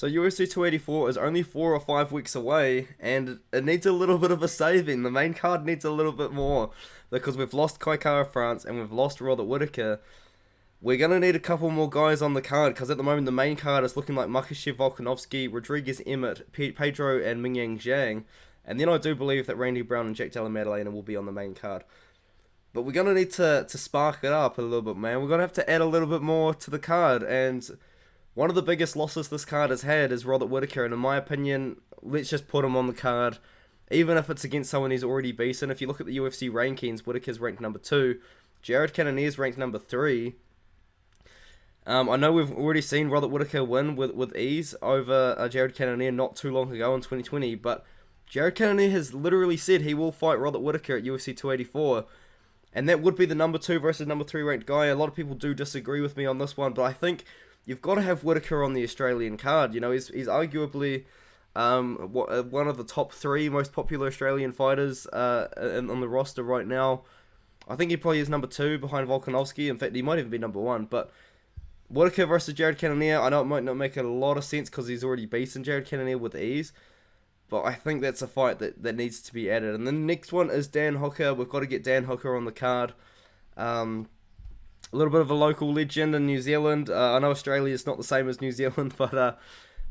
So UFC 284 is only 4 or 5 weeks away, and it needs a little bit of a saving. The main card needs a little bit more because we've lost Kai Kara France and we've lost Robert Whittaker. We're gonna need a couple more guys on the card because at the moment the main card is looking like Makhachev, Volkanovski, Rodriguez, Emmett, Pedro, and Mingyang Zhang. And then I do believe that Randy Brown and Jack Della Maddalena will be on the main card. But we're gonna need to spark it up a little bit, man. We're gonna have to add a little bit more to the card, and one of the biggest losses this card has had is Robert Whittaker, and in my opinion, let's just put him on the card, even if it's against someone he's already beaten. If you look at the UFC rankings, Whittaker's ranked number 2, Jared Cannonier's ranked number 3. I know we've already seen Robert Whittaker win with ease over Jared Cannonier not too long ago in 2020, but Jared Cannonier has literally said he will fight Robert Whittaker at UFC 284, and that would be the number 2 versus number 3 ranked guy. A lot of people do disagree with me on this one, but I think you've got to have Whittaker on the Australian card. You know, he's arguably one of the top 3 most popular Australian fighters on the roster right now. I think he probably is number 2 behind Volkanovski. In fact, he might even be number 1. But Whittaker versus Jared Cannonier, I know it might not make a lot of sense because he's already beaten Jared Cannonier with ease. But I think that's a fight that needs to be added. And then the next one is Dan Hooker. We've got to get Dan Hooker on the card. A little bit of a local legend in New Zealand. I know Australia is not the same as New Zealand, but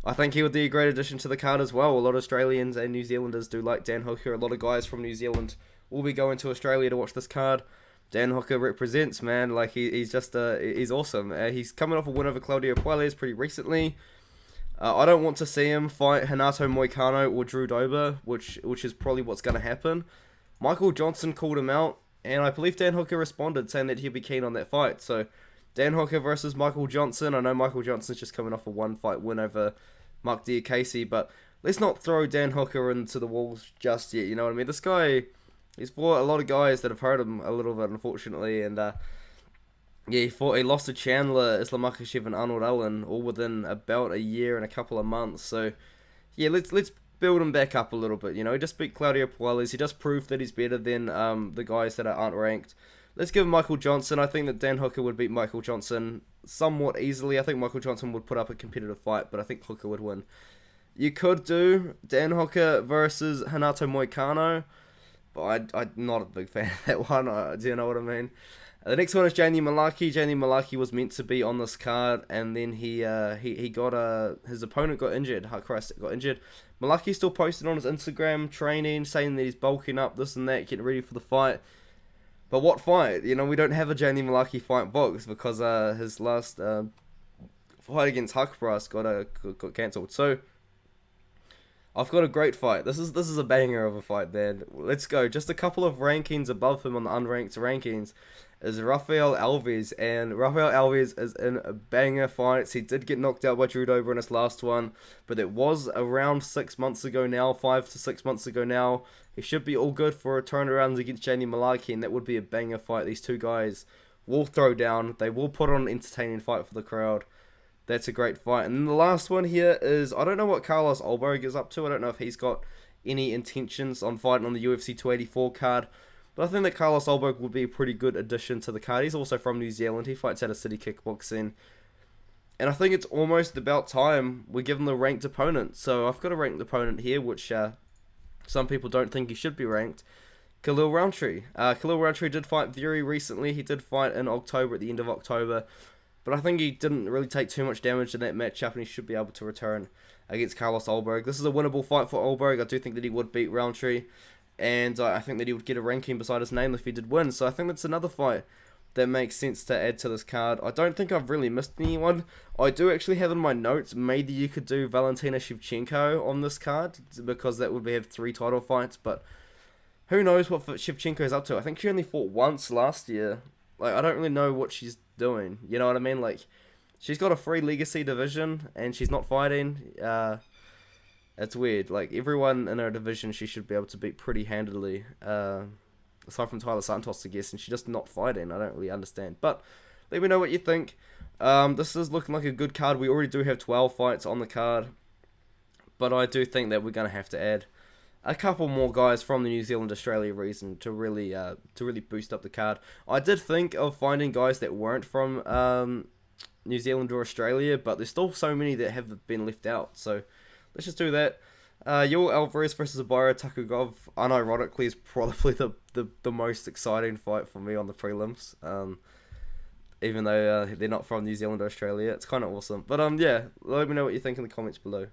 I think he would be a great addition to the card as well. A lot of Australians and New Zealanders do like Dan Hooker. A lot of guys from New Zealand will be going to Australia to watch this card. Dan Hooker represents, man. Like he's just he's awesome. He's coming off a win over Claudio Puelles pretty recently. I don't want to see him fight Renato Moicano or Drew Dober, which is probably what's going to happen. Michael Johnson called him out, and I believe Dan Hooker responded saying that he'd be keen on that fight. So, Dan Hooker versus Michael Johnson. I know Michael Johnson's just coming off a 1-fight win over Mark Diakase, but let's not throw Dan Hooker into the walls just yet, you know what I mean? This guy, he's fought a lot of guys that have hurt him a little bit, unfortunately, and he lost to Chandler, Islam Makhachev, and Arnold Allen all within about a year and a couple of months. So, yeah, let's build him back up a little bit. You know, he just beat Claudio Puelles. He just proved that he's better than the guys that aren't ranked. Let's give him Michael Johnson. I think that Dan Hooker would beat Michael Johnson somewhat easily. I think Michael Johnson would put up a competitive fight, but I think Hooker would win. You could do Dan Hooker versus Renato Moicano, but I'm not a big fan of that one. Do you know what I mean? The next one is Jamie Malaki. Jamie Malaki was meant to be on this card, and then he got his opponent got injured. Christ, got injured. Malaki still posted on his Instagram training, saying that he's bulking up, this and that, getting ready for the fight. But what fight? You know, we don't have a Jamie Malaki fight booked because his last fight against Huckbrass got cancelled. So I've got a great fight. This is a banger of a fight, man. Let's go. Just a couple of rankings above him on the unranked rankings is Rafael Alves, and Rafael Alves is in a banger fights. He did get knocked out by Drew Dober in his last one, but it was around 6 months ago now, 5 to 6 months ago now. He should be all good for a turnaround against Jamie Malaki, and that would be a banger fight. These two guys will throw down. They will put on an entertaining fight for the crowd. That's a great fight. And then the last one here is, I don't know what Carlos Ulberg is up to. I don't know if he's got any intentions on fighting on the UFC 284 card. But I think that Carlos Ulberg would be a pretty good addition to the card. He's also from New Zealand. He fights out of City Kickboxing. And I think it's almost about time we give him the ranked opponent. So I've got a ranked opponent here, which some people don't think he should be ranked. Khalil Roundtree. Khalil Roundtree did fight very recently. He did fight in October, at the end of October. But I think he didn't really take too much damage in that matchup, and he should be able to return against Carlos Ulberg. This is a winnable fight for Ulberg. I do think that he would beat Roundtree, and I think that he would get a ranking beside his name if he did win. So I think that's another fight that makes sense to add to this card. I don't think I've really missed anyone. I do actually have in my notes, maybe you could do Valentina Shevchenko on this card, because that would have 3 title fights, but who knows what Shevchenko is up to. I think she only fought once last year. Like, I don't really know what she's doing. You know what I mean? Like, she's got a free legacy division, and she's not fighting. It's weird. Like, everyone in her division she should be able to beat pretty handily. Aside from Tyler Santos, I guess, and she's just not fighting. I don't really understand. But let me know what you think. This is looking like a good card. We already do have 12 fights on the card, but I do think that we're going to have to add a couple more guys from the New Zealand-Australia region to really boost up the card. I did think of finding guys that weren't from New Zealand or Australia, but there's still so many that have been left out. So let's just do that. Your Alvarez versus Abara Takugov, unironically, is probably the most exciting fight for me on the prelims. Even though they're not from New Zealand or Australia, it's kind of awesome. But yeah, let me know what you think in the comments below.